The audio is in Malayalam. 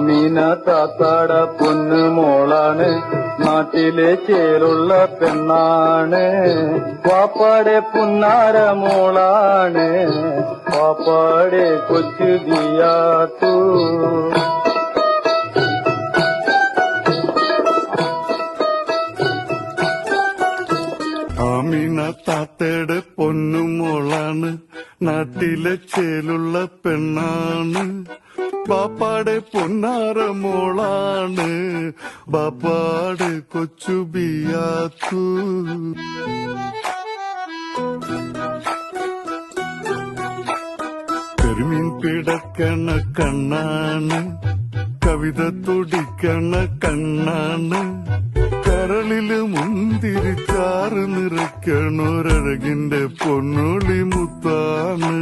ആമീന താത്താട പൊന്നു മോളാണ്, നാട്ടിലെ ചേലുള്ള പെണ്ണാണ്. പാപ്പാടെ പുന്നാര മോളാണ്, പാപ്പാടെ കൊച്ചു ദിയാത്തു. ആമീന താത്തയുടെ പൊന്നുമോളാണ്, നാട്ടിലെ ചേലുള്ള പെണ്ണാണ്. ബാപ്പാടെ പൊന്നാര മോളാണ്, ബാപ്പാടെ കൊച്ചു ബിയാത്തു. കരിമീൻ പിടക്കണ കണ്ണാണ്, കവിത തുടിക്കണ കണ്ണാണ്. കരളില് മുന്തിരിച്ചാറ് നിറയ്ക്കണൊരഴകിന്റെ പൊന്നുളി മുത്താണ്.